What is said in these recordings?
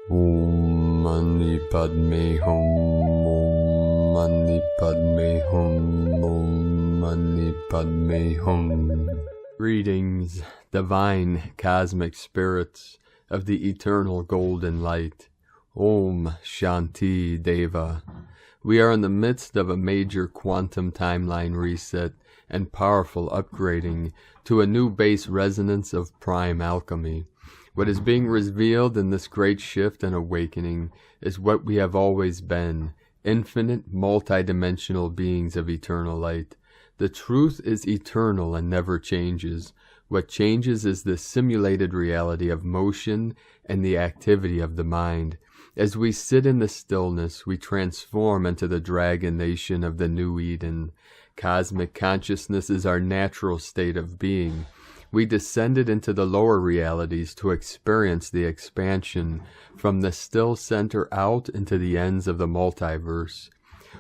Om Mani Padme Hum, Om Mani Padme Hum, Om Mani Padme Hum. Greetings, divine cosmic spirits of the eternal golden light. Om Shanti Deva. We are in the midst of a major quantum timeline reset and powerful upgrading to a new base resonance of prime alchemy. What is being revealed in this great shift and awakening is what we have always been, infinite, multidimensional beings of eternal light. The truth is eternal and never changes. What changes is the simulated reality of motion and the activity of the mind. As we sit in the stillness, we transform into the dragon nation of the new Eden. Cosmic consciousness is our natural state of being. We descended into the lower realities to experience the expansion from the still center out into the ends of the multiverse.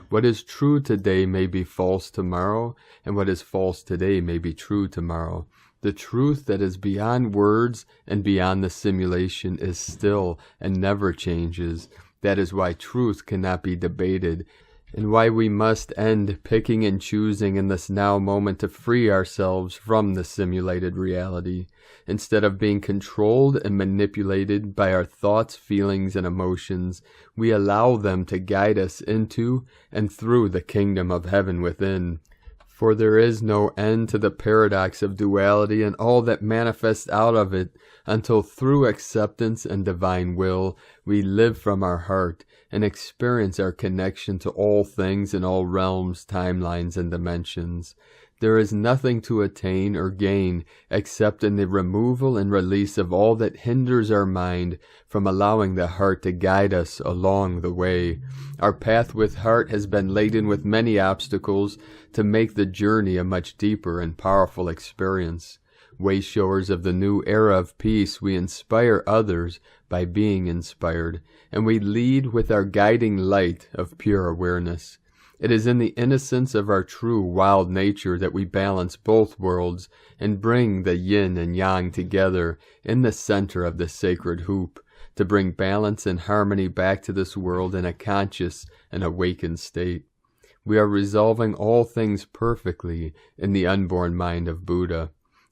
What is true today may be false tomorrow, and what is false today may be true tomorrow. The truth that is beyond words and beyond the simulation is still and never changes. That is why truth cannot be debated, and why we must end picking and choosing in this now moment to free ourselves from the simulated reality. Instead of being controlled and manipulated by our thoughts, feelings, and emotions, we allow them to guide us into and through the kingdom of heaven within. For there is no end to the paradox of duality and all that manifests out of it until through acceptance and divine will we live from our heart and experience our connection to all things in all realms, timelines, and dimensions. There is nothing to attain or gain except in the removal and release of all that hinders our mind from allowing the heart to guide us along the way. Our path with heart has been laden with many obstacles to make the journey a much deeper and powerful experience. Wayshowers of the new era of peace, we inspire others by being inspired, and we lead with our guiding light of pure awareness. It is in the innocence of our true wild nature that we balance both worlds and bring the yin and yang together in the center of the sacred hoop, to bring balance and harmony back to this world in a conscious and awakened state. We are resolving all things perfectly in the unborn mind of Buddha.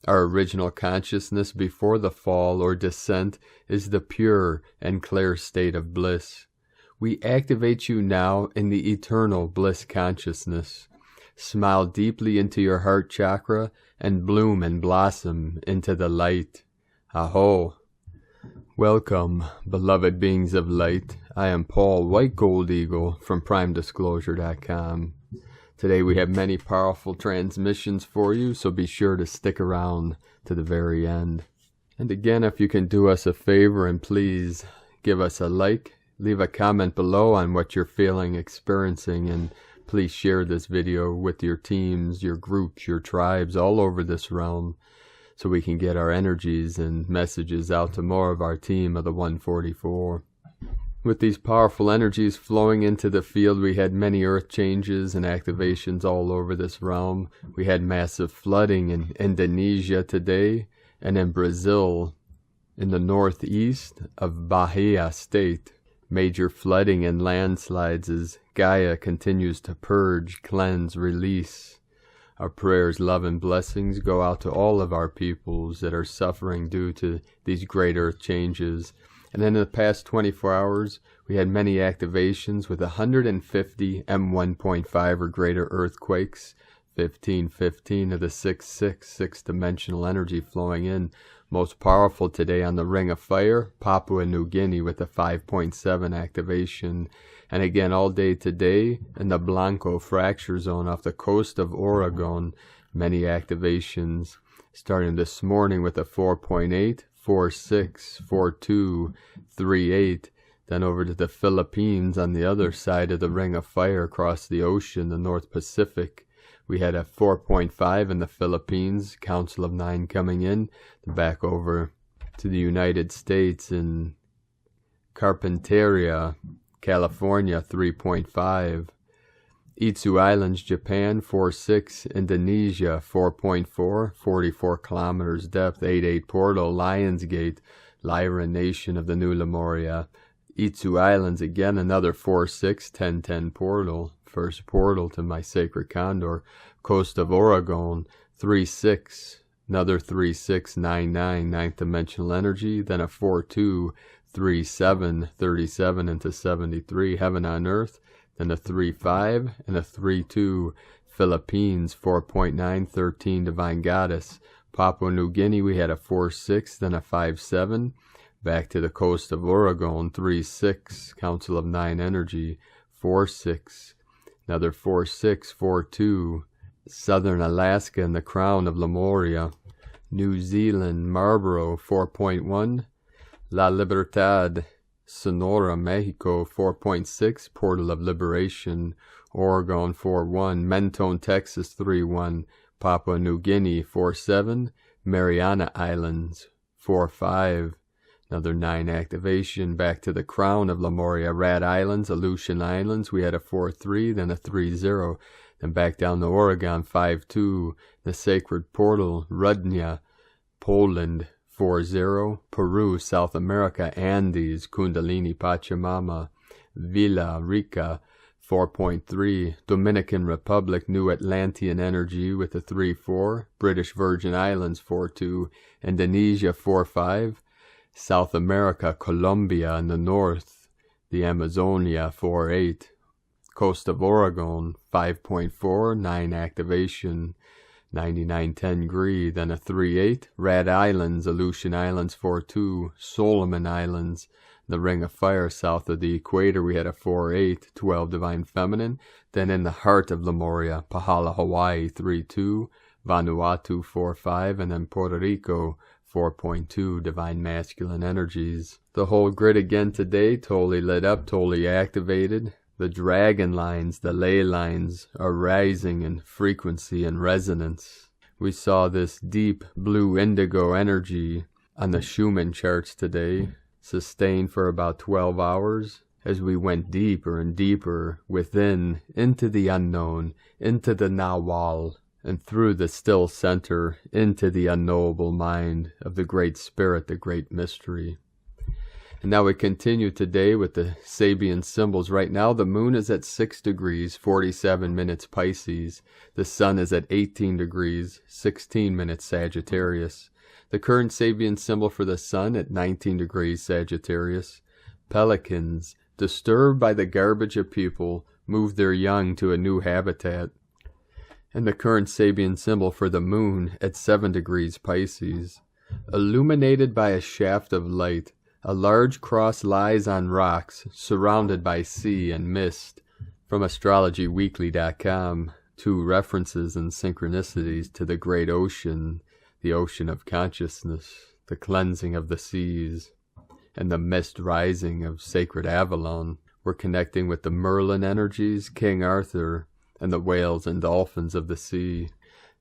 Our original consciousness before the fall or descent is the pure and clear state of bliss. We activate you now in the eternal bliss consciousness. Smile deeply into your heart chakra and bloom and blossom into the light. Aho! Welcome, beloved beings of light. I am Paul White Gold Eagle from PrimeDisclosure.com. Today we have many powerful transmissions for you, so be sure to stick around to the very end. And again, if you can do us a favor and please give us a like, leave a comment below on what you're feeling, experiencing, and please share this video with your teams, your groups, your tribes all over this realm so we can get our energies and messages out to more of our team of the 144. With these powerful energies flowing into the field, we had many earth changes and activations all over this realm. We had massive flooding in Indonesia today and in Brazil in the northeast of Bahia state. Major flooding and landslides as Gaia continues to purge, cleanse, release. Our prayers, love, and blessings go out to all of our peoples that are suffering due to these great earth changes. And then in the past 24 hours, we had many activations with 150 M1.5 or greater earthquakes, 1515 of the 666 dimensional energy flowing in. Most powerful today on the Ring of Fire, Papua New Guinea with a 5.7 activation. And again all day today in the Blanco fracture zone off the coast of Oregon, many activations. Starting this morning with a 4.8, 4.6, 4.2, 3.8. Then over to the Philippines on the other side of the Ring of Fire across the ocean, the North Pacific. We had a 4.5 in the Philippines, Council of 9 coming in, back over to the United States in Carpinteria, California, 3.5. Itsu Islands, Japan, 4.6. Indonesia, 4.4, 44 kilometers depth, 8.8 portal, Lionsgate, Lyra Nation of the New Lemuria. Itsu Islands again, another 4-6, 10-10 portal. First portal to my sacred Condor. Coast of Oregon, 3-6. Another 3-6, 9-9, ninth dimensional energy. Then a 4-2, 3-7, 37 into 73, heaven on earth. Then a 3-5 and a 3-2, Philippines, 4.9, 13, divine goddess. Papua New Guinea, we had a 4-6, then a 5-7. Back to the coast of Oregon, 3-6, Council of 9 energy, 4-6. Another 4-6, 4-2, Southern Alaska and the Crown of Lemuria. New Zealand, Marlborough, 4.1. La Libertad, Sonora, Mexico, 4.6, Portal of Liberation. Oregon, 4-1. Mentone, Texas, 3-1. Papua New Guinea, 4-7. Mariana Islands, 4-5. Another 9 activation. Back to the Crown of Lemuria, Rat Islands, Aleutian Islands. We had a 4-3, then a 3-0. Then back down to Oregon, 5-2. The Sacred Portal, Rudnia, Poland, 4-0. Peru, South America, Andes, Kundalini, Pachamama, Villa Rica, 4.3. Dominican Republic, New Atlantean Energy with a 3-4. British Virgin Islands, 4-2. Indonesia, 4-5. South America, Colombia in the north, the Amazonia, 4-8. Coast of Oregon, 5.4, 9 activation, 9910 Gree, then a 3-8. Rat Islands, Aleutian Islands, 4-2. Solomon Islands, the Ring of Fire south of the equator, we had a 4-8, 12 Divine Feminine. Then in the heart of Lemuria, Pahala, Hawaii, 3-2. Vanuatu, 4-5. And then Puerto Rico, 4.2, Divine Masculine Energies. The whole grid again today, totally lit up, totally activated. The dragon lines, the ley lines are rising in frequency and resonance. We saw this deep blue indigo energy on the Schumann charts today, sustained for about 12 hours as we went deeper and deeper within, into the unknown, into the Nawal, and through the still center into the unknowable mind of the Great Spirit, the Great Mystery. And now we continue today with the Sabian symbols. Right now the moon is at 6 degrees, 47 minutes Pisces. The sun is at 18 degrees, 16 minutes Sagittarius. The current Sabian symbol for the sun at 19 degrees Sagittarius. Pelicans, disturbed by the garbage of people, move their young to a new habitat. And the current Sabian symbol for the moon at 7 degrees Pisces. Illuminated by a shaft of light, a large cross lies on rocks, surrounded by sea and mist. From astrologyweekly.com, 2 references and synchronicities to the great ocean, the ocean of consciousness, the cleansing of the seas, and the mist rising of sacred Avalon. We're connecting with the Merlin energies, King Arthur, and the whales and dolphins of the sea.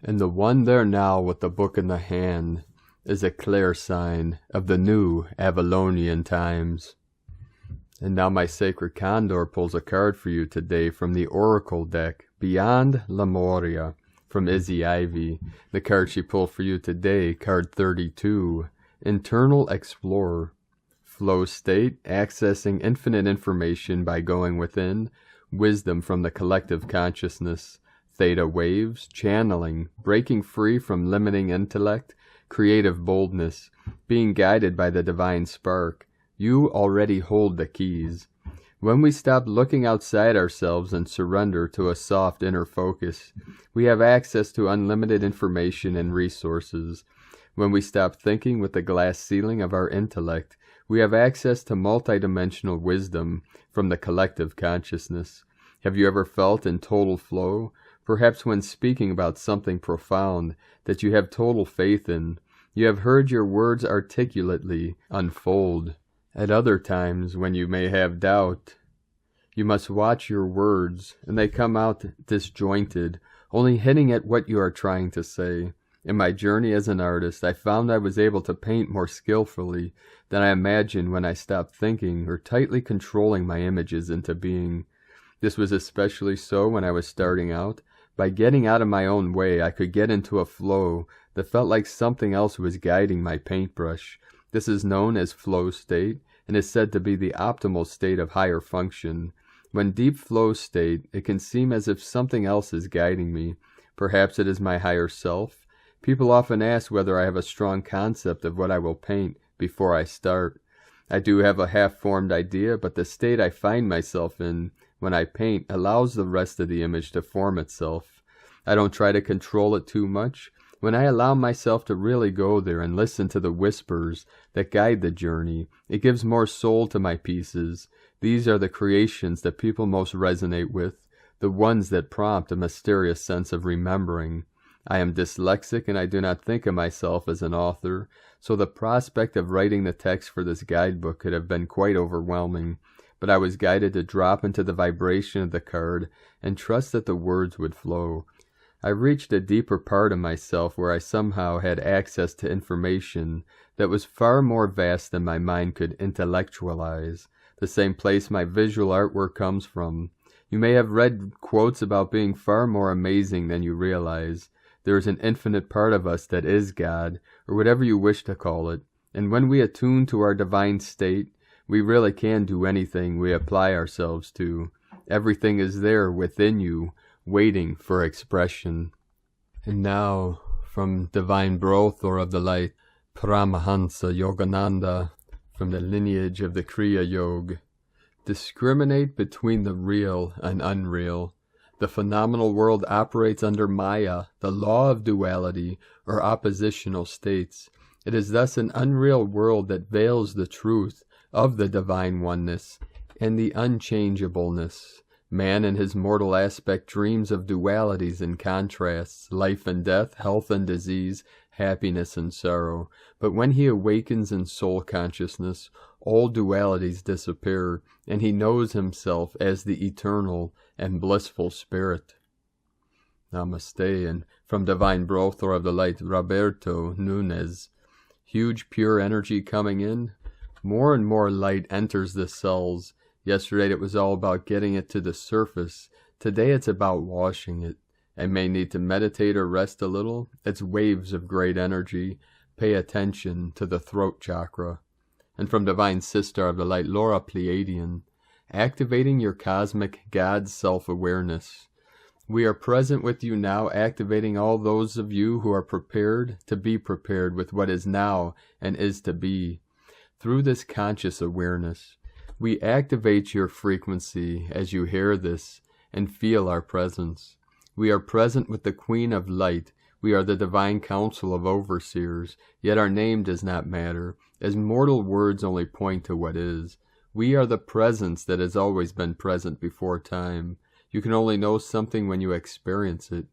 And the one there now with the book in the hand is a clear sign of the new Avalonian times. And now my sacred Condor pulls a card for you today from the Oracle deck, Beyond Lemuria, from Izzy Ivy. The card she pulled for you today, card 32, Internal Explorer. Flow state, accessing infinite information by going within, wisdom from the collective consciousness, theta waves, channeling, breaking free from limiting intellect, creative boldness, being guided by the divine spark. You already hold the keys. When we stop looking outside ourselves and surrender to a soft inner focus, we have access to unlimited information and resources. When we stop thinking with the glass ceiling of our intellect, we have access to multidimensional wisdom from the collective consciousness. Have you ever felt in total flow, perhaps when speaking about something profound that you have total faith in? You have heard your words articulately unfold. At other times, when you may have doubt, you must watch your words, and they come out disjointed, only hinting at what you are trying to say. In my journey as an artist, I found I was able to paint more skillfully than I imagined when I stopped thinking or tightly controlling my images into being. This was especially so when I was starting out. By getting out of my own way, I could get into a flow that felt like something else was guiding my paintbrush. This is known as flow state, and is said to be the optimal state of higher function. When deep flow state, it can seem as if something else is guiding me. Perhaps it is my higher self. People often ask whether I have a strong concept of what I will paint before I start. I do have a half-formed idea, but the state I find myself in when I paint allows the rest of the image to form itself. I don't try to control it too much. When I allow myself to really go there and listen to the whispers that guide the journey, it gives more soul to my pieces. These are the creations that people most resonate with, the ones that prompt a mysterious sense of remembering. I am dyslexic and I do not think of myself as an author, so the prospect of writing the text for this guidebook could have been quite overwhelming, but I was guided to drop into the vibration of the card and trust that the words would flow. I reached a deeper part of myself where I somehow had access to information that was far more vast than my mind could intellectualize, the same place my visual artwork comes from. You may have read quotes about being far more amazing than you realize. There is an infinite part of us that is God, or whatever you wish to call it, and when we attune to our divine state, we really can do anything we apply ourselves to. Everything is there within you, waiting for expression. And now, from Divine Butler of the Light, Paramahansa Yogananda, from the lineage of the Kriya Yoga, discriminate between the real and unreal. The phenomenal world operates under Maya, the law of duality, or oppositional states. It is thus an unreal world that veils the truth of the divine oneness and the unchangeableness. Man in his mortal aspect dreams of dualities and contrasts, life and death, health and disease, happiness and sorrow. But when he awakens in soul consciousness, all dualities disappear, and he knows himself as the eternal and blissful spirit. Namaste. And from Divine Butler of the Light, Roberto Nunez. Huge pure energy coming in. More and more light enters the cells. Yesterday it was all about getting it to the surface. Today it's about washing it. I may need to meditate or rest a little. It's waves of great energy. Pay attention to the throat chakra. And from Divine Sister of the Light, Laura Pleiadian, activating your cosmic God self-awareness. We are present with you now, activating all those of you who are prepared to be prepared with what is now and is to be. Through this conscious awareness, we activate your frequency as you hear this and feel our presence. We are present with the Queen of Light. We are the divine council of overseers, yet our name does not matter, as mortal words only point to what is. We are the presence that has always been present before time. You can only know something when you experience it.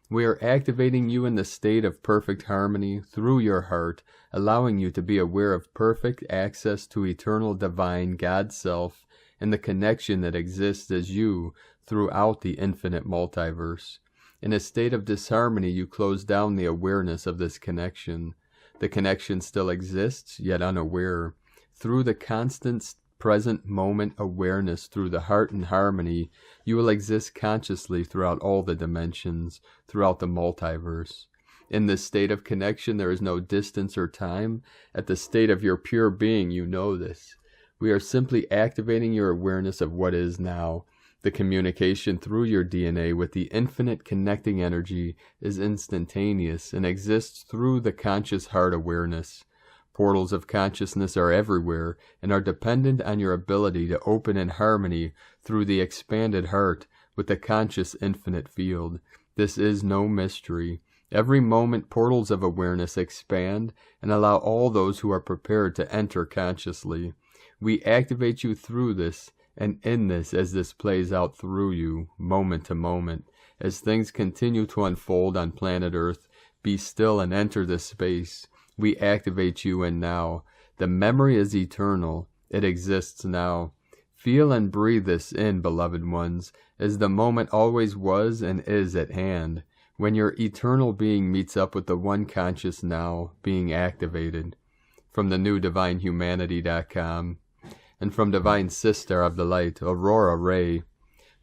We are activating you in the state of perfect harmony through your heart, allowing you to be aware of perfect access to eternal divine God Self and the connection that exists as you throughout the infinite multiverse. In a state of disharmony, you close down the awareness of this connection. The connection still exists, yet unaware. Through the constant present moment awareness through the heart and harmony, you will exist consciously throughout all the dimensions, throughout the multiverse. In this state of connection, there is no distance or time. At the state of your pure being, you know this. We are simply activating your awareness of what is now. The communication through your DNA with the infinite connecting energy is instantaneous and exists through the conscious heart awareness. Portals of consciousness are everywhere and are dependent on your ability to open in harmony through the expanded heart with the conscious infinite field. This is no mystery. Every moment portals of awareness expand and allow all those who are prepared to enter consciously. We activate you through this and in this as this plays out through you, moment to moment. As things continue to unfold on planet Earth, be still and enter this space. We activate you in now. The memory is eternal. It exists now. Feel and breathe this in, beloved ones, as the moment always was and is at hand, when your eternal being meets up with the one conscious now being activated. From the new divinehumanity.com. And from Divine Sister of the Light, Aurora Ray.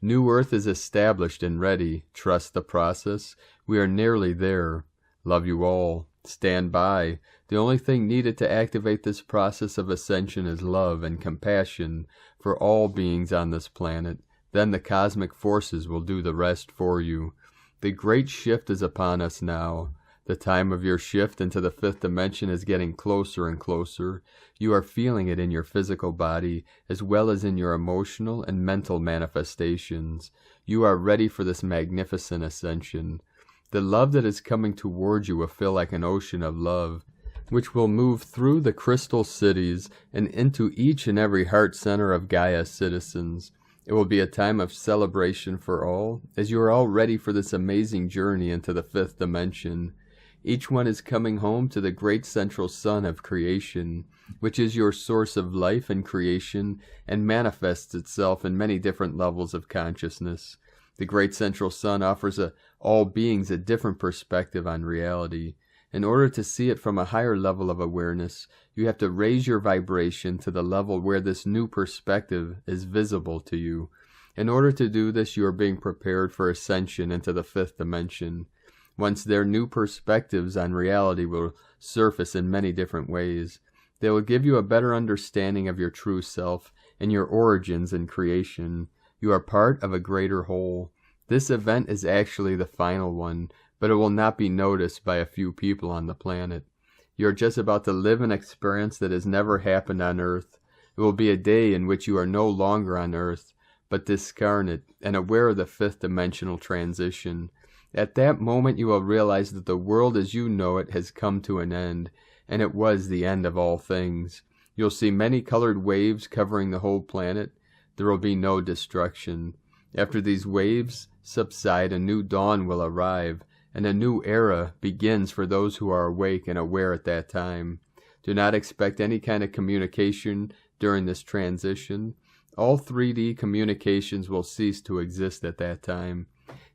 New Earth is established and ready. Trust the process. We are nearly there. Love you all. Stand by. The only thing needed to activate this process of ascension is love and compassion for all beings on this planet. Then the cosmic forces will do the rest for you. The great shift is upon us now. The time of your shift into the fifth dimension is getting closer and closer. You are feeling it in your physical body as well as in your emotional and mental manifestations. You are ready for this magnificent ascension. The love that is coming towards you will feel like an ocean of love, which will move through the crystal cities and into each and every heart center of Gaia's citizens. It will be a time of celebration for all, as you are all ready for this amazing journey into the fifth dimension. Each one is coming home to the great central sun of creation, which is your source of life and creation and manifests itself in many different levels of consciousness. The great central sun offers all beings a different perspective on reality. In order to see it from a higher level of awareness, you have to raise your vibration to the level where this new perspective is visible to you. In order to do this, you are being prepared for ascension into the fifth dimension. Once their new perspectives on reality will surface in many different ways, they will give you a better understanding of your true self and your origins in creation. You are part of a greater whole. This event is actually the final one, but it will not be noticed by a few people on the planet. You are just about to live an experience that has never happened on Earth. It will be a day in which you are no longer on Earth, but discarnate and aware of the fifth dimensional transition. At that moment you will realize that the world as you know it has come to an end, and it was the end of all things. You'll see many colored waves covering the whole planet. There will be no destruction. After these waves subside, a new dawn will arrive, and a new era begins for those who are awake and aware at that time. Do not expect any kind of communication during this transition. All 3D communications will cease to exist at that time.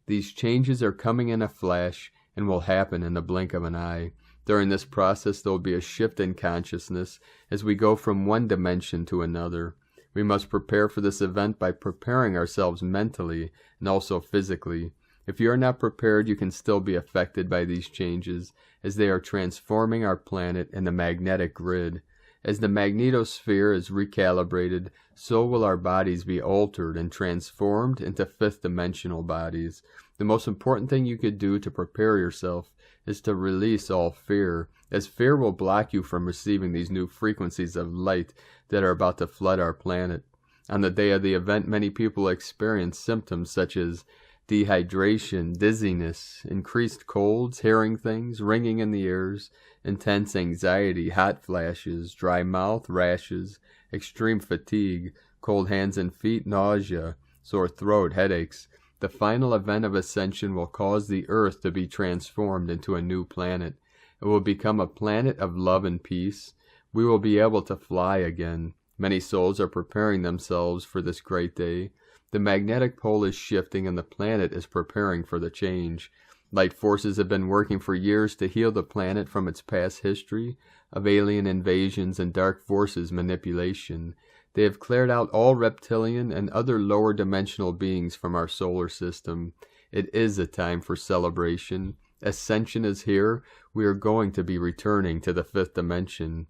These changes are coming in a flash and will happen in the blink of an eye. During this process, there will be a shift in consciousness as we go from one dimension to another. We must prepare for this event by preparing ourselves mentally and also physically. If you are not prepared, you can still be affected by these changes as they are transforming our planet and the magnetic grid. As the magnetosphere is recalibrated, so will our bodies be altered and transformed into fifth-dimensional bodies. The most important thing you could do to prepare yourself is to release all fear, as fear will block you from receiving these new frequencies of light that are about to flood our planet. On the day of the event, many people experience symptoms such as dehydration, dizziness, increased colds, hearing things, ringing in the ears, intense anxiety, hot flashes, dry mouth, rashes, extreme fatigue, cold hands and feet, nausea, sore throat, headaches. The final event of ascension will cause the earth to be transformed into a new planet. It will become a planet of love and peace. We will be able to fly again. Many souls are preparing themselves for this great day. The magnetic pole is shifting and the planet is preparing for the change. Light forces have been working for years to heal the planet from its past history of alien invasions and dark forces manipulation. They have cleared out all reptilian and other lower dimensional beings from our solar system. It is a time for celebration. Ascension is here. We are going to be returning to the fifth dimension.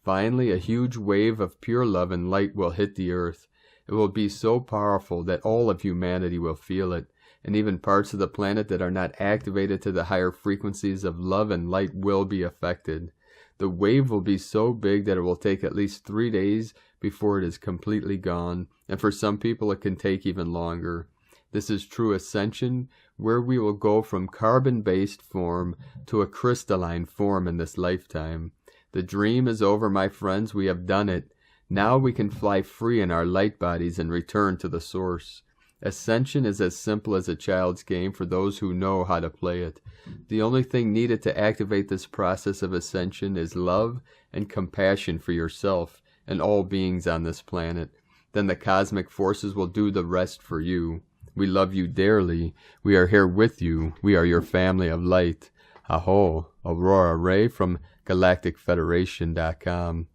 Finally, a huge wave of pure love and light will hit the earth. It will be so powerful that all of humanity will feel it, and even parts of the planet that are not activated to the higher frequencies of love and light will be affected. The wave will be so big that it will take at least 3 days before it is completely gone, and for some people it can take even longer. This is true ascension, where we will go from carbon-based form to a crystalline form in this lifetime. The dream is over, my friends. We have done it. Now we can fly free in our light bodies and return to the source. Ascension is as simple as a child's game for those who know how to play it. The only thing needed to activate this process of ascension is love and compassion for yourself and all beings on this planet. Then the cosmic forces will do the rest for you. We love you dearly. We are here with you. We are your family of light. Aho, Aurora Ray from GalacticFederation.com.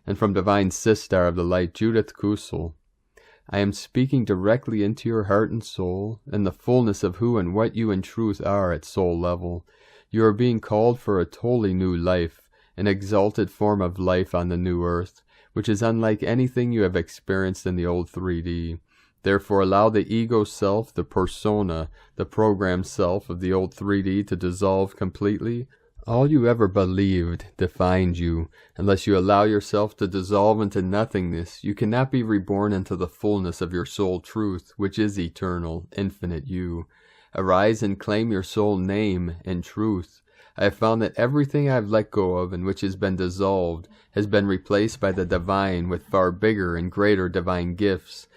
And from Divine Sistar of the Light, Judith Kusel. I am speaking directly into your heart and soul, and the fullness of who and what you in truth are at soul level. You are being called for a totally new life, an exalted form of life on the new earth, which is unlike anything you have experienced in the old 3D. Therefore, allow the ego self, the persona, the programmed self of the old 3D to dissolve completely. All you ever believed defined you. Unless you allow yourself to dissolve into nothingness, you cannot be reborn into the fullness of your soul truth, which is eternal, infinite you. Arise and claim your soul name and truth. I have found that everything I have let go of and which has been dissolved has been replaced by the divine with far bigger and greater divine gifts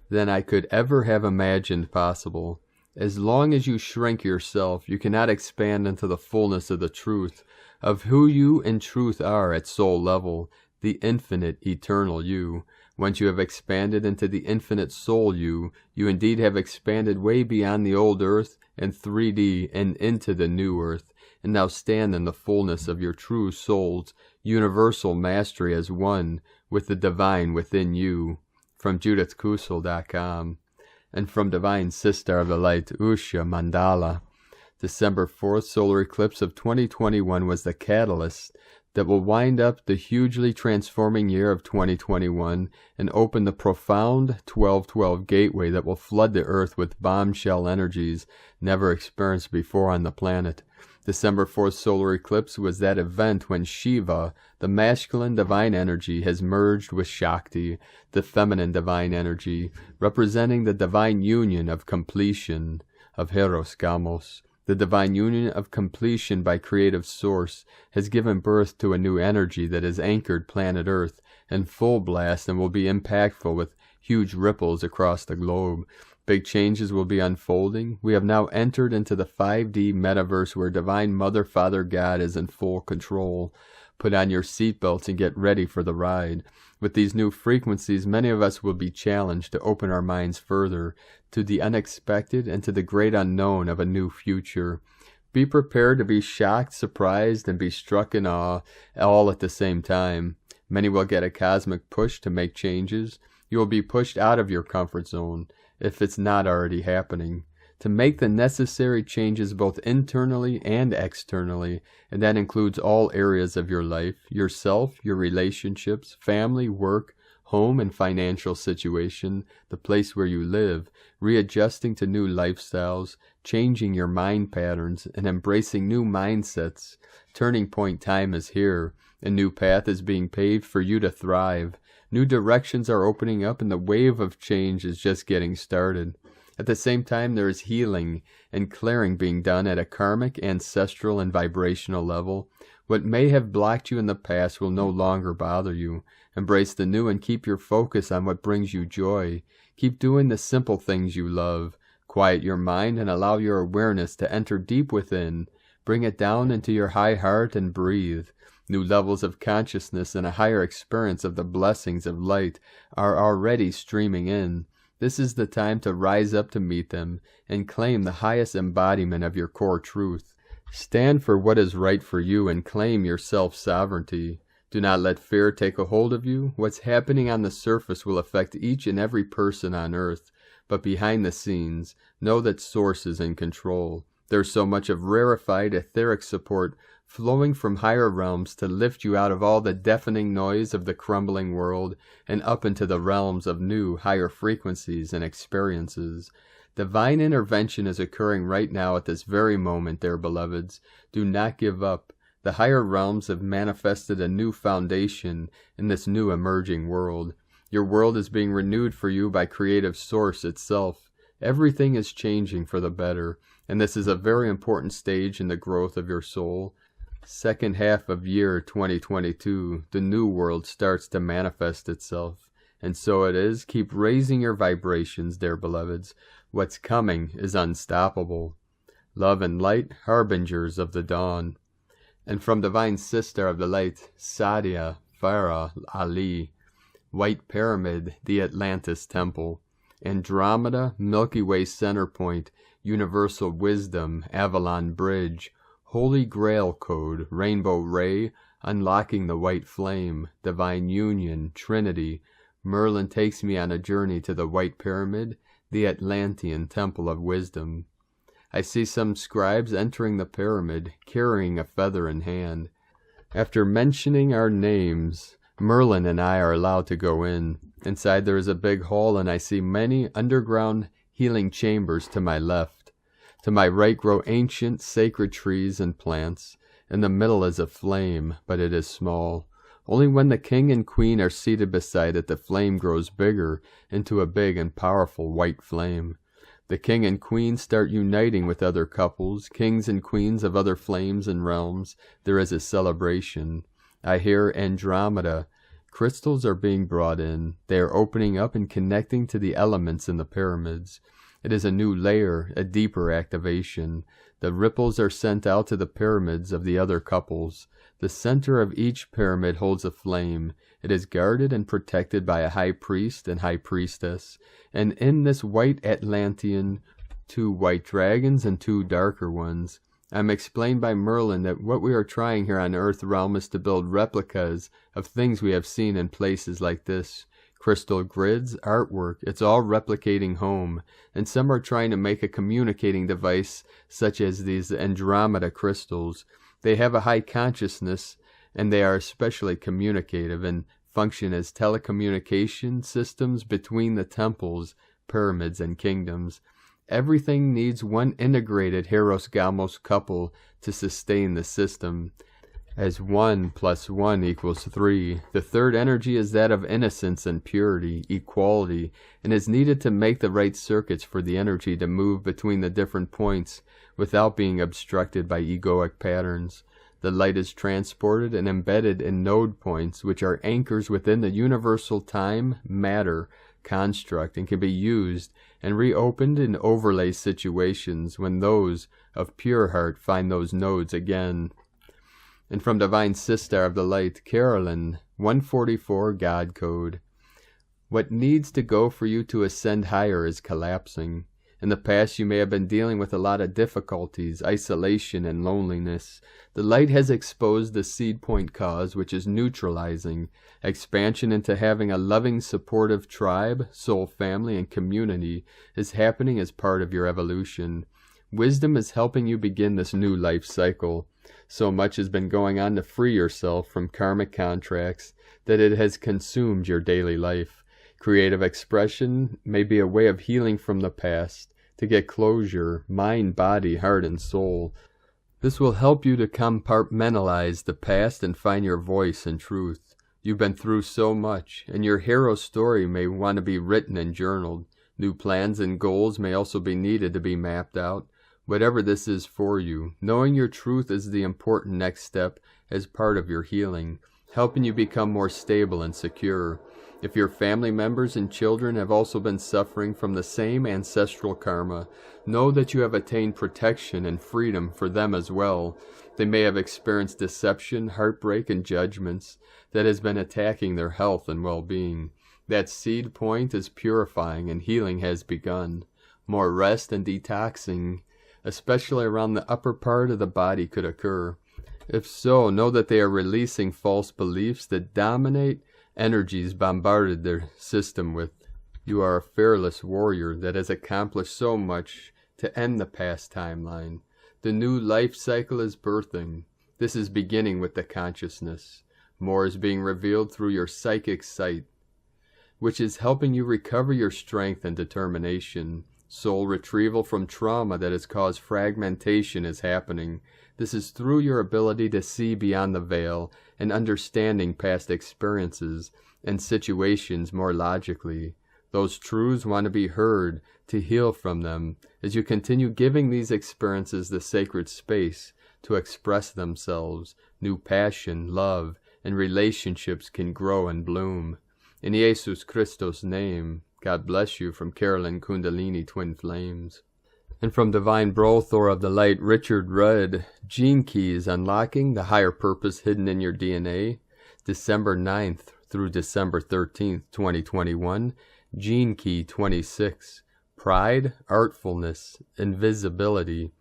than I could ever have imagined possible. As long as you shrink yourself, you cannot expand into the fullness of the truth, of who you in truth are at soul level, the infinite, eternal you. Once you have expanded into the infinite soul you indeed have expanded way beyond the old earth and 3D and into the new earth, and now stand in the fullness of your true soul's universal mastery as one with the divine within you. From JudithKusel.com. And from Divine Sister of the Light, Usha Mandala. December 4th solar eclipse of 2021 was the catalyst that will wind up the hugely transforming year of 2021 and open the profound 1212 gateway that will flood the earth with bombshell energies never experienced before on the planet. December 4th solar eclipse was that event when Shiva, the masculine divine energy, has merged with Shakti, the feminine divine energy, representing the divine union of completion, of Heros Gamos. The divine union of completion by creative source has given birth to a new energy that has anchored planet Earth in full blast and will be impactful with huge ripples across the globe. Big changes will be unfolding. We have now entered into the 5D metaverse where Divine Mother, Father, God is in full control. Put on your seatbelts and get ready for the ride. With these new frequencies, many of us will be challenged to open our minds further to the unexpected and to the great unknown of a new future. Be prepared to be shocked, surprised, and be struck in awe, all at the same time. Many will get a cosmic push to make changes. You will be pushed out of your comfort zone, if it's not already happening, to make the necessary changes both internally and externally, and that includes all areas of your life, yourself, your relationships, family, work, home and financial situation, the place where you live, readjusting to new lifestyles, changing your mind patterns, and embracing new mindsets. Turning point time is here. A new path is being paved for you to thrive. New directions are opening up and the wave of change is just getting started. At the same time, there is healing and clearing being done at a karmic, ancestral, and vibrational level. What may have blocked you in the past will no longer bother you. Embrace the new and keep your focus on what brings you joy. Keep doing the simple things you love. Quiet your mind and allow your awareness to enter deep within. Bring it down into your high heart and breathe. New levels of consciousness and a higher experience of the blessings of light are already streaming in. This is the time to rise up to meet them and claim the highest embodiment of your core truth. Stand for what is right for you and claim your self-sovereignty. Do not let fear take a hold of you. What's happening on the surface will affect each and every person on earth, but behind the scenes, know that Source is in control. There's so much of rarefied etheric support flowing from higher realms to lift you out of all the deafening noise of the crumbling world and up into the realms of new, higher frequencies and experiences. Divine intervention is occurring right now at this very moment, dear beloveds. Do not give up. The higher realms have manifested a new foundation in this new emerging world. Your world is being renewed for you by creative Source itself. Everything is changing for the better, and this is a very important stage in the growth of your soul. Second half of year 2022, the new world starts to manifest itself. And so it is. Keep raising your vibrations, dear beloveds. What's coming is unstoppable. Love and light, harbingers of the dawn. And from Divine Sister of the Light, Sadia Farah Ali. White Pyramid, the Atlantis Temple. Andromeda, Milky Way Center Point, Universal Wisdom, Avalon Bridge. Holy Grail Code, Rainbow Ray, Unlocking the White Flame, Divine Union, Trinity. Merlin takes me on a journey to the White Pyramid, the Atlantean Temple of Wisdom. I see some scribes entering the pyramid, carrying a feather in hand. After mentioning our names, Merlin and I are allowed to go in. Inside there is a big hall, and I see many underground healing chambers to my left. To my right grow ancient sacred trees and plants. In the middle is a flame, but it is small. Only when the king and queen are seated beside it, the flame grows bigger into a big and powerful white flame. The king and queen start uniting with other couples, kings and queens of other flames and realms. There is a celebration. I hear Andromeda. Crystals are being brought in. They are opening up and connecting to the elements in the pyramids. It is a new layer, a deeper activation. The ripples are sent out to the pyramids of the other couples. The center of each pyramid holds a flame. It is guarded and protected by a high priest and high priestess. And in this white Atlantean, 2 white dragons and 2 darker ones. I am explained by Merlin that what we are trying here on Earth realm is to build replicas of things we have seen in places like this. Crystal grids, artwork, it's all replicating home. And some are trying to make a communicating device such as these Andromeda crystals. They have a high consciousness, and they are especially communicative and function as telecommunication systems between the temples, pyramids, and kingdoms. Everything needs one integrated Heros-Gamos couple to sustain the system. As 1 + 1 = 3, the third energy is that of innocence and purity, equality, and is needed to make the right circuits for the energy to move between the different points without being obstructed by egoic patterns. The light is transported and embedded in node points, which are anchors within the universal time-matter construct and can be used and reopened in overlay situations when those of pure heart find those nodes again. And from Divine Sistar of the Light, Carolyn, 144 God Code. What needs to go for you to ascend higher is collapsing. In the past you may have been dealing with a lot of difficulties, isolation, and loneliness. The light has exposed the seed point cause, which is neutralizing. Expansion into having a loving, supportive tribe, soul family, and community is happening as part of your evolution. Wisdom is helping you begin this new life cycle. So much has been going on to free yourself from karmic contracts that it has consumed your daily life. Creative expression may be a way of healing from the past, to get closure, mind, body, heart, and soul. This will help you to compartmentalize the past and find your voice and truth. You've been through so much, and your hero story may want to be written and journaled. New plans and goals may also be needed to be mapped out. Whatever this is for you, knowing your truth is the important next step as part of your healing, helping you become more stable and secure. If your family members and children have also been suffering from the same ancestral karma, know that you have attained protection and freedom for them as well. They may have experienced deception, heartbreak, and judgments that has been attacking their health and well-being. That seed point is purifying and healing has begun. More rest and detoxing, especially around the upper part of the body, could occur. If so, know that they are releasing false beliefs that dominate energies bombarded their system with. You are a fearless warrior that has accomplished so much to end the past timeline. The new life cycle is birthing. This is beginning with the consciousness. More is being revealed through your psychic sight, which is helping you recover your strength and determination. Soul retrieval from trauma that has caused fragmentation is happening. This is through your ability to see beyond the veil and understanding past experiences and situations more logically. Those truths want to be heard to heal from them as you continue giving these experiences the sacred space to express themselves. New passion, love, and relationships can grow and bloom. In Jesus Christos' name, God bless you from Carolyn Kundalini Twin Flames. And from Divine Brothor of the Light, Richard Rudd, Gene Keys Unlocking the Higher Purpose Hidden in Your DNA, December 9th through December 13th, 2021, Gene Key 26, Pride, Artfulness, Invisibility.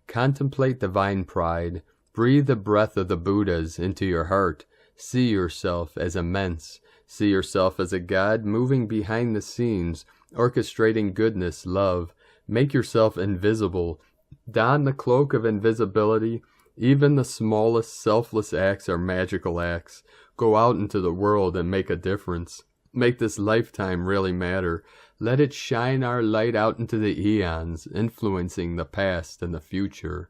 Contemplate divine pride. Breathe the breath of the Buddhas into your heart. See yourself as immense. See yourself as a God moving behind the scenes, orchestrating goodness, love. Make yourself invisible. Don the cloak of invisibility. Even the smallest selfless acts are magical acts. Go out into the world and make a difference. Make this lifetime really matter. Let it shine our light out into the eons, influencing the past and the future.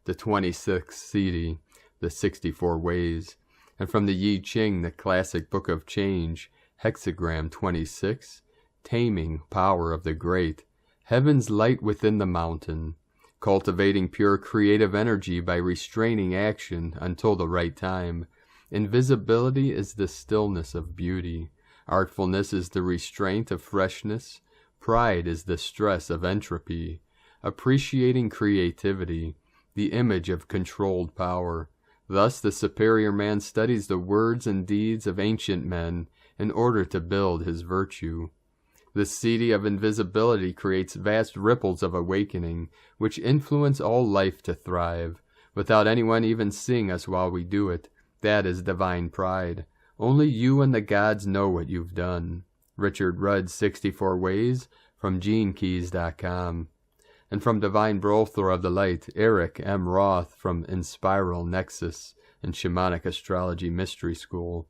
The 26th CD, the 64 ways. And from the Yi Ching, the classic book of change, hexagram 26, taming power of the great. Heaven's light within the mountain. Cultivating pure creative energy by restraining action until the right time. Invisibility is the stillness of beauty. Artfulness is the restraint of freshness. Pride is the stress of entropy. Appreciating creativity, the image of controlled power. Thus the superior man studies the words and deeds of ancient men in order to build his virtue. The CD of invisibility creates vast ripples of awakening, which influence all life to thrive, without anyone even seeing us while we do it. That is divine pride. Only you and the gods know what you've done. Richard Rudd's 64 Ways from GeneKeys.com. And from Divine Brothler of the Light, Eric M. Roth from Inspiral Nexus and Shamanic Astrology Mystery School.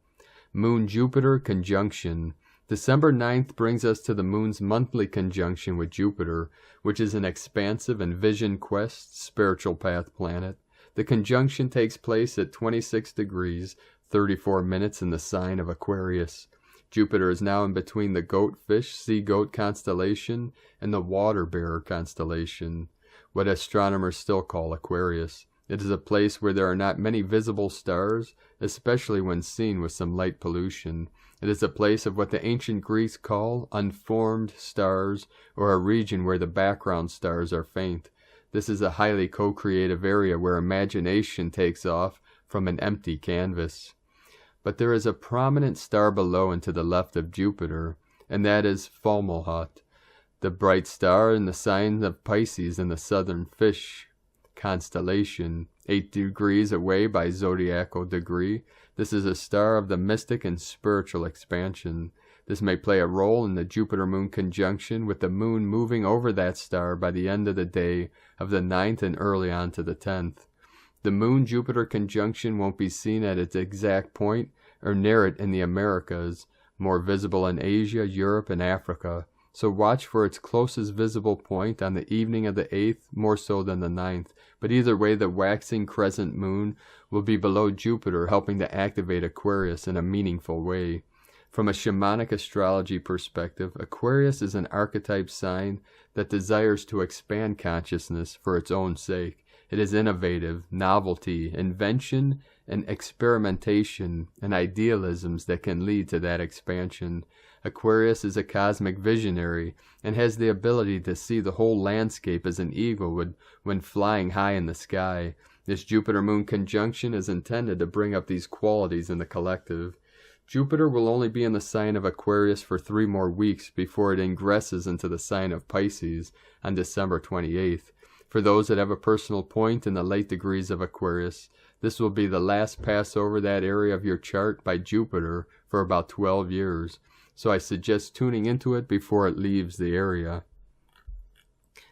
Moon-Jupiter conjunction. December 9th brings us to the Moon's monthly conjunction with Jupiter, which is an expansive and vision quest spiritual path planet. The conjunction takes place at 26 degrees, 34 minutes in the sign of Aquarius. Jupiter is now in between the Goatfish Sea Goat constellation and the Water Bearer constellation, what astronomers still call Aquarius. It is a place where there are not many visible stars, especially when seen with some light pollution. It is a place of what the ancient Greeks call unformed stars, or a region where the background stars are faint. This is a highly co-creative area where imagination takes off from an empty canvas. But there is a prominent star below and to the left of Jupiter, and that is Fomalhaut, the bright star in the sign of Pisces in the southern fish constellation, 8 degrees away by zodiacal degree. This is a star of the mystic and spiritual expansion. This may play a role in the Jupiter-Moon conjunction, with the Moon moving over that star by the end of the day of the 9th and early on to the 10th. The Moon-Jupiter conjunction won't be seen at its exact point or near it in the Americas, more visible in Asia, Europe, and Africa. So watch for its closest visible point on the evening of the 8th, more so than the 9th. But either way, the waxing crescent moon will be below Jupiter, helping to activate Aquarius in a meaningful way. From a shamanic astrology perspective, Aquarius is an archetype sign that desires to expand consciousness for its own sake. It is innovative, novelty, invention, and experimentation, and idealisms that can lead to that expansion. Aquarius is a cosmic visionary and has the ability to see the whole landscape as an eagle would when flying high in the sky. This Jupiter-Moon conjunction is intended to bring up these qualities in the collective. Jupiter will only be in the sign of Aquarius for 3 more weeks before it ingresses into the sign of Pisces on December 28th. For those that have a personal point in the late degrees of Aquarius, this will be the last pass over that area of your chart by Jupiter for about 12 years. So I suggest tuning into it before it leaves the area.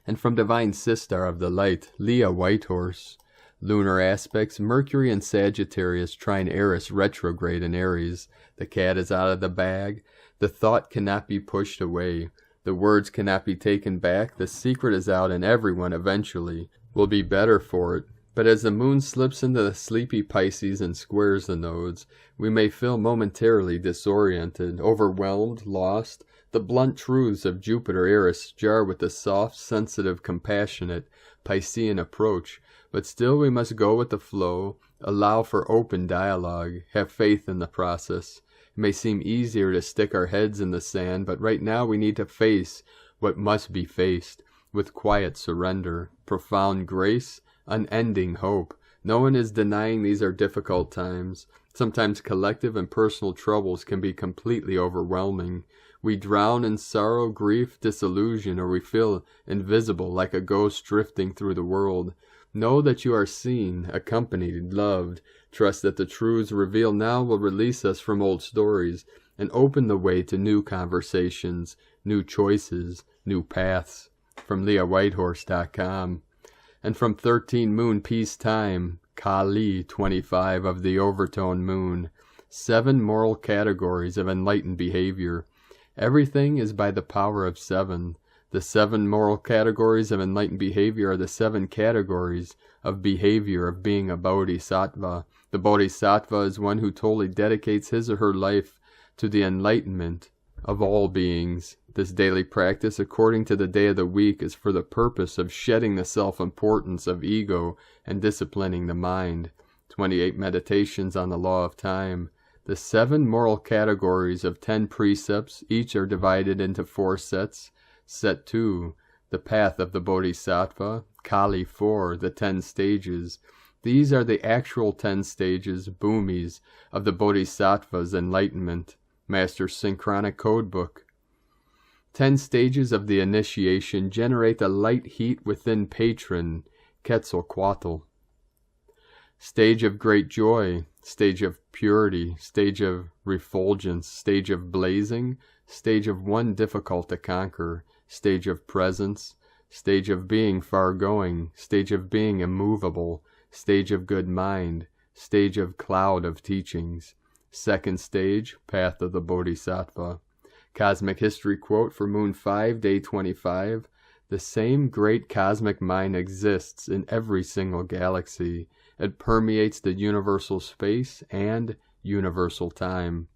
And from Divine Sistar of the Light, Leah Whitehorse. Lunar aspects, Mercury and Sagittarius trine Eris retrograde in Aries. The cat is out of the bag. The thought cannot be pushed away. The words cannot be taken back. The secret is out, and everyone eventually will be better for it. But as the moon slips into the sleepy Pisces and squares the nodes, we may feel momentarily disoriented, overwhelmed, lost. The blunt truths of Jupiter-Eris jar with the soft, sensitive, compassionate Piscean approach. But still we must go with the flow, allow for open dialogue, have faith in the process. It may seem easier to stick our heads in the sand, but right now we need to face what must be faced, with quiet surrender, profound grace, unending hope. No one is denying these are difficult times. Sometimes collective and personal troubles can be completely overwhelming. We drown in sorrow, grief, disillusion, or we feel invisible like a ghost drifting through the world. Know that you are seen, accompanied, loved. Trust that the truths revealed now will release us from old stories and open the way to new conversations, new choices, new paths. From LeahWhitehorse.com. And from 13 moon peace time, Kali 25 of the overtone moon, 7 moral categories of enlightened behavior. Everything is by the power of 7. The 7 moral categories of enlightened behavior are the 7 categories of behavior of being a bodhisattva. The bodhisattva is one who totally dedicates his or her life to the enlightenment of all beings. This daily practice, according to the day of the week, is for the purpose of shedding the self-importance of ego and disciplining the mind. 28 meditations on the law of time. The 7 moral categories of 10 precepts, each are divided into 4 sets. Set 2, the path of the Bodhisattva. Kali 4, the 10 stages. These are the actual 10 stages, bhumis, of the Bodhisattva's enlightenment. Master Synchronic Codebook. 10 stages of the initiation generate the light heat within patron, Quetzalcoatl. Stage of great joy, stage of purity, stage of refulgence, stage of blazing, stage of one difficult to conquer, stage of presence, stage of being far-going, stage of being immovable, stage of good mind, stage of cloud of teachings. Second stage, path of the Bodhisattva. Cosmic history quote for Moon 5, Day 25. The same great cosmic mind exists in every single galaxy. It permeates the universal space and universal time.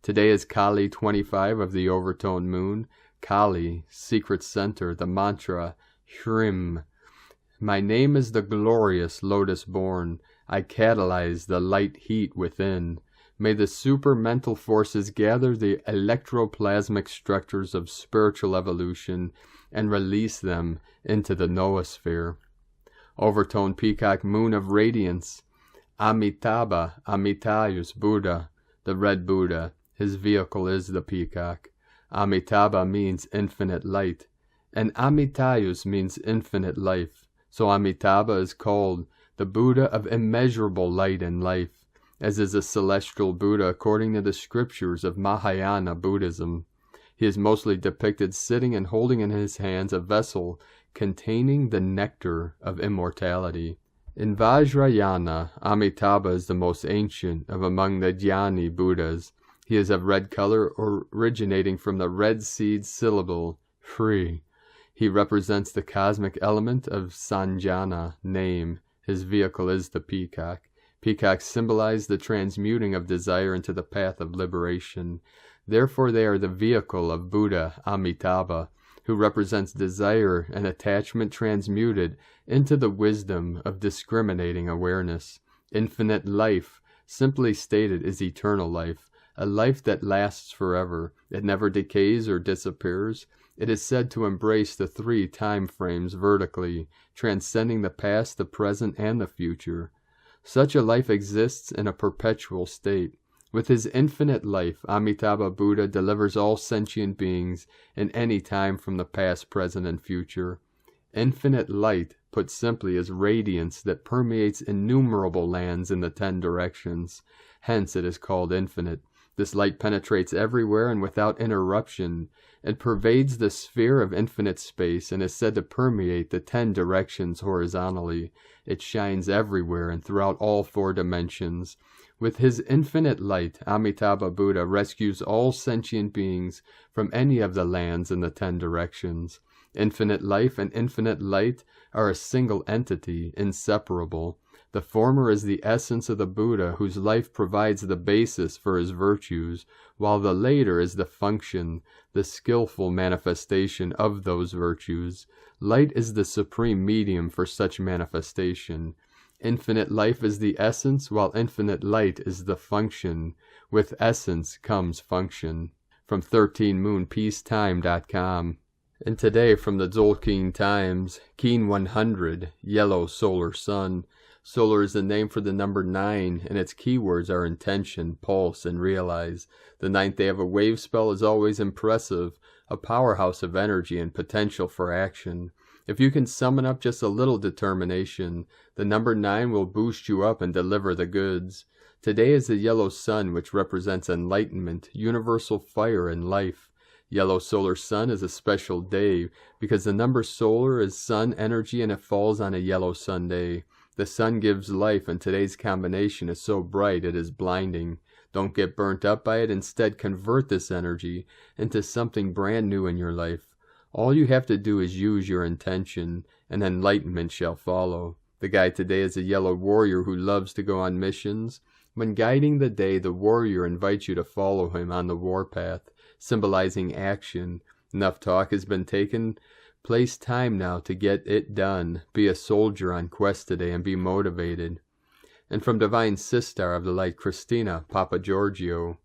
Today is Kali 25 of the overtone moon. Kali, secret center, the mantra, Shrim. My name is the glorious lotus born. I catalyze the light heat within. May the super mental forces gather the electroplasmic structures of spiritual evolution and release them into the noosphere. Overtone peacock moon of radiance. Amitabha, Amitayus Buddha, the red Buddha. His vehicle is the peacock. Amitabha means infinite light, and Amitayus means infinite life. So Amitabha is called the Buddha of immeasurable light and life, as is a celestial Buddha according to the scriptures of Mahayana Buddhism. He is mostly depicted sitting and holding in his hands a vessel containing the nectar of immortality. In Vajrayana, Amitabha is the most ancient of among the Dhyani Buddhas. He is of red color, originating from the red seed syllable, free. He represents the cosmic element of Sanjana, name. His vehicle is the peacock. Peacocks symbolize the transmuting of desire into the path of liberation. Therefore they are the vehicle of Buddha Amitabha, who represents desire and attachment transmuted into the wisdom of discriminating awareness. Infinite life, simply stated, is eternal life, a life that lasts forever. It never decays or disappears. It is said to embrace the 3 time frames vertically, transcending the past, the present, and the future. Such a life exists in a perpetual state. With his infinite life, Amitabha Buddha delivers all sentient beings in any time from the past, present, and future. Infinite light, put simply, is radiance that permeates innumerable lands in the 10 directions. Hence it is called infinite. This light penetrates everywhere and without interruption. It pervades the sphere of infinite space and is said to permeate the 10 directions horizontally. It shines everywhere and throughout all 4 dimensions. With his infinite light, Amitabha Buddha rescues all sentient beings from any of the lands in the 10 directions. Infinite life and infinite light are a single entity, inseparable. The former is the essence of the Buddha, whose life provides the basis for his virtues, while the later is the function, the skillful manifestation of those virtues. Light is the supreme medium for such manifestation. Infinite life is the essence, while infinite light is the function. With essence comes function. From 13moonpeacetime.com. And today from the Dzolkeen Times, Keen 100, Yellow Solar Sun. Solar is the name for the number 9, and its keywords are intention, pulse, and realize. The 9th day of a wave spell is always impressive, a powerhouse of energy and potential for action. If you can summon up just a little determination, the number 9 will boost you up and deliver the goods. Today is the yellow sun, which represents enlightenment, universal fire, and life. Yellow solar sun is a special day because the number solar is sun energy and it falls on a yellow Sunday. The sun gives life and today's combination is so bright it is blinding. Don't get burnt up by it. Instead, convert this energy into something brand new in your life. All you have to do is use your intention, and enlightenment shall follow. The guide today is a yellow warrior who loves to go on missions. When guiding the day, the warrior invites you to follow him on the warpath, symbolizing action. Enough talk has been taken. Place time now to get it done. Be a soldier on quest today and be motivated. And from Divine Sistar of the Light, Christina, Papa Giorgio,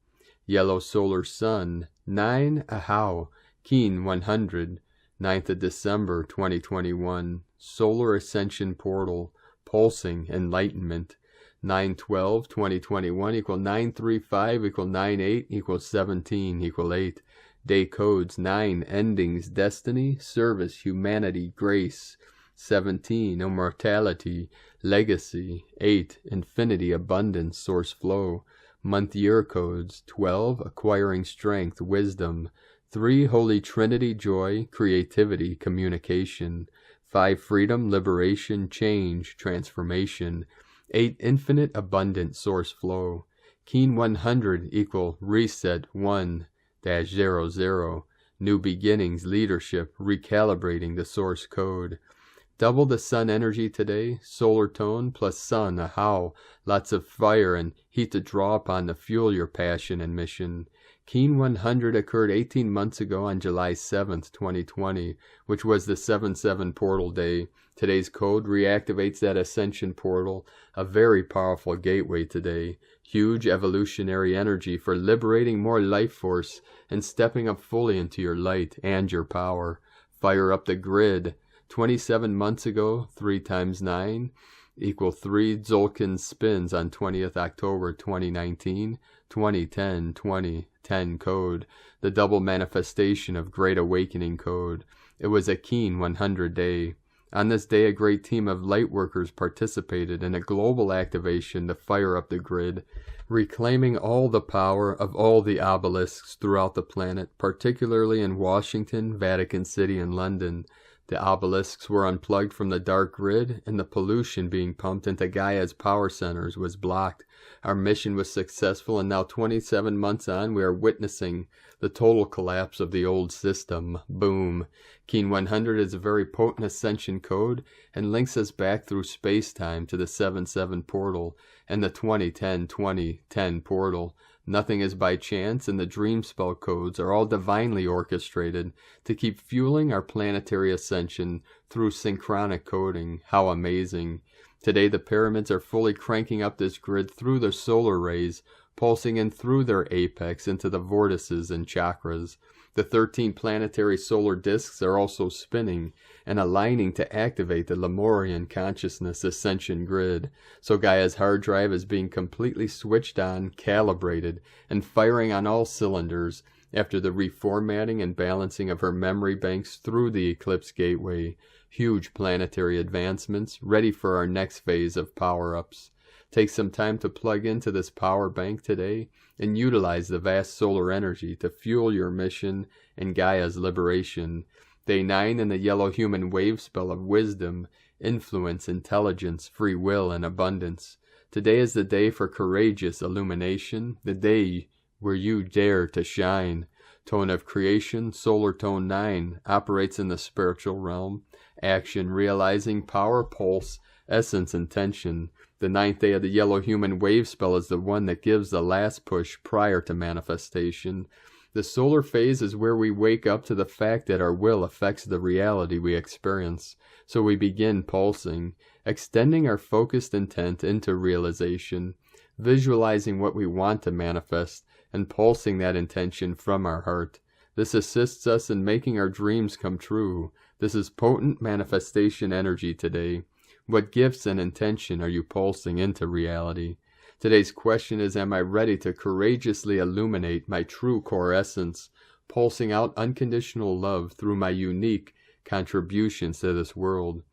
Yellow Solar Sun, 9 Ahau, Keen 100, 9th of December 2021, Solar Ascension Portal, Pulsing Enlightenment, 9/12/2021 equal 935 equal 98 equal 17 equal 8. Day codes 9, endings, destiny, service, humanity, grace. 17, immortality, legacy. 8, infinity, abundance, source flow. Month year codes 12, acquiring strength, wisdom. 3, Holy Trinity, joy, creativity, communication. 5, freedom, liberation, change, transformation. 8, infinite, abundant, source flow. Keen 100 equal reset 1-00. New beginnings, leadership, recalibrating the source code. Double the sun energy today, solar tone plus sun, a how, lots of fire and heat to draw upon to fuel your passion and mission. Keen 100 occurred 18 months ago on July 7th, 2020, which was the 7/7 portal day. Today's code reactivates that ascension portal, a very powerful gateway today. Huge evolutionary energy for liberating more life force and stepping up fully into your light and your power. Fire up the grid. 27 months ago, 3 times 9 equal 3 Tzolk'in spins on 20th October 2019, 2010 code, the double manifestation of Great Awakening code. It was a Keen 100 day. On this day, a great team of light workers participated in a global activation to fire up the grid, reclaiming all the power of all the obelisks throughout the planet, particularly in Washington, Vatican City, and London. The obelisks were unplugged from the dark grid, and the pollution being pumped into Gaia's power centers was blocked. Our mission was successful, and now 27 months on, we are witnessing the total collapse of the old system. Boom. Keen 100 is a very potent ascension code and links us back through space-time to the 7/7 portal and the 2010 portal. Nothing is by chance, and the dream spell codes are all divinely orchestrated to keep fueling our planetary ascension through synchronic coding. How amazing. Today the pyramids are fully cranking up this grid through the solar rays, pulsing in through their apex into the vortices and chakras. The 13 planetary solar disks are also spinning and aligning to activate the Lemurian consciousness ascension grid. So Gaia's hard drive is being completely switched on, calibrated, and firing on all cylinders after the reformatting and balancing of her memory banks through the eclipse gateway. Huge planetary advancements, ready for our next phase of power-ups. Take some time to plug into this power bank today and utilize the vast solar energy to fuel your mission and Gaia's liberation. Day 9 in the yellow human wave spell of wisdom, influence, intelligence, free will, and abundance. Today is the day for courageous illumination, the day where you dare to shine. Tone of creation, solar tone 9, operates in the spiritual realm. Action, realizing, power, pulse, essence, intention. The 9th day of the yellow human wave spell is the one that gives the last push prior to manifestation. The solar phase is where we wake up to the fact that our will affects the reality we experience. So we begin pulsing, extending our focused intent into realization, visualizing what we want to manifest, and pulsing that intention from our heart. This assists us in making our dreams come true. This is potent manifestation energy today. What gifts and intention are you pulsing into reality? Today's question is, am I ready to courageously illuminate my true core essence, pulsing out unconditional love through my unique contributions to this world?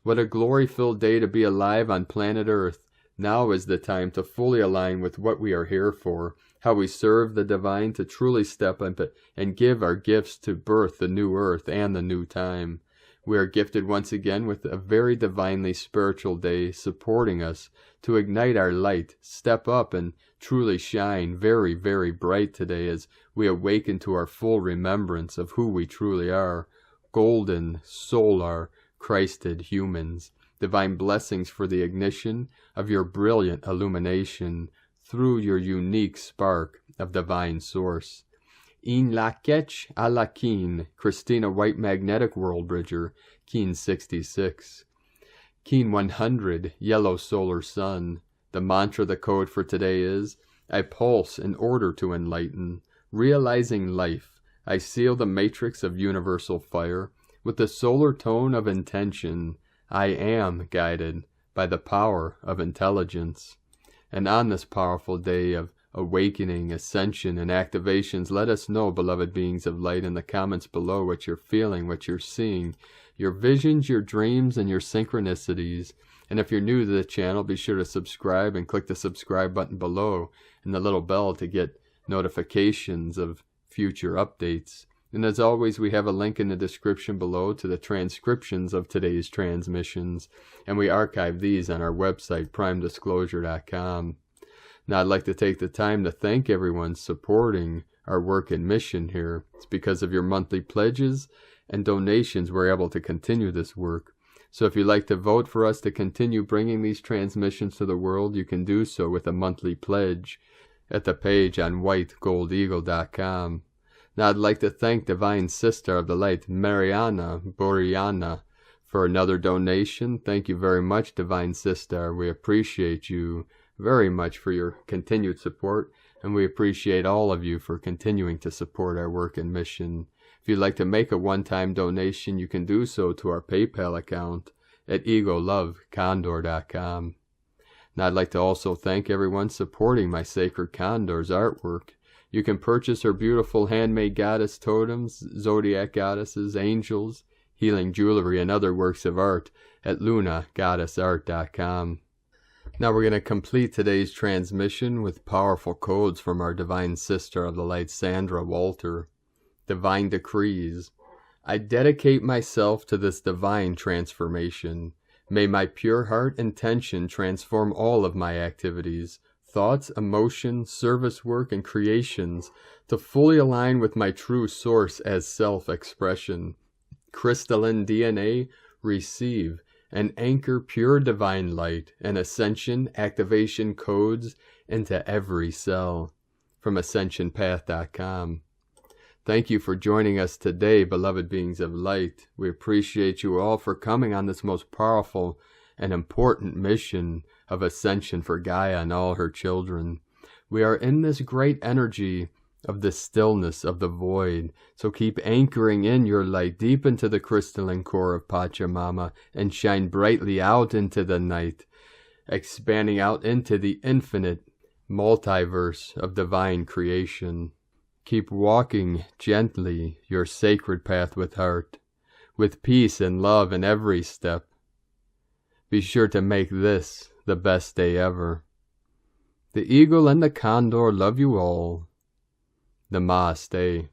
What a glory-filled day to be alive on planet Earth. Now is the time to fully align with what we are here for, how we serve the divine to truly step up and give our gifts to birth the new earth and the new time. We are gifted once again with a very divinely spiritual day supporting us to ignite our light, step up and truly shine very, very bright today as we awaken to our full remembrance of who we truly are, golden, solar, Christed humans. Divine blessings for the ignition of your brilliant illumination through your unique spark of divine source. In la ketch a la Keen, Christina White Magnetic World Bridger, Keen 66. Keen 100, Yellow Solar Sun. The mantra, the code for today is, I pulse in order to enlighten. Realizing life, I seal the matrix of universal fire with the solar tone of intention. I am guided by the power of intelligence. And on this powerful day of awakening, ascension, and activations, let us know, beloved beings of light, in the comments below what you're feeling, what you're seeing, your visions, your dreams, and your synchronicities. And if you're new to the channel, be sure to subscribe and click the subscribe button below and the little bell to get notifications of future updates. And as always, we have a link in the description below to the transcriptions of today's transmissions, and we archive these on our website, primedisclosure.com. Now, I'd like to take the time to thank everyone supporting our work and mission here. It's because of your monthly pledges and donations we're able to continue this work. So if you'd like to vote for us to continue bringing these transmissions to the world, you can do so with a monthly pledge at the page on whitegoldeagle.com. Now I'd like to thank Divine Sister of the Light, Mariana Boriana, for another donation. Thank you very much, Divine Sister. We appreciate you very much for your continued support, and we appreciate all of you for continuing to support our work and mission. If you'd like to make a one-time donation, you can do so to our PayPal account at egolovecondor.com. Now I'd like to also thank everyone supporting my Sacred Condor's artwork. You can purchase her beautiful handmade goddess totems, zodiac goddesses, angels, healing jewelry, and other works of art at lunagoddessart.com. Now we're going to complete today's transmission with powerful codes from our Divine Sister of the Light, Sandra Walter. Divine Decrees. I dedicate myself to this divine transformation. May my pure heart intention transform all of my activities, thoughts, emotions, service work, and creations to fully align with my true source as self-expression. Crystalline DNA, receive and anchor pure divine light and ascension activation codes into every cell. From ascensionpath.com. Thank you for joining us today, beloved beings of light. We appreciate you all for coming on this most powerful and important mission of ascension for Gaia and all her children. We are in this great energy of the stillness of the void, so keep anchoring in your light deep into the crystalline core of Pachamama and shine brightly out into the night, expanding out into the infinite multiverse of divine creation. Keep walking gently your sacred path with heart, with peace and love in every step. Be sure to make this the best day ever. The eagle and the condor love you all. Namaste.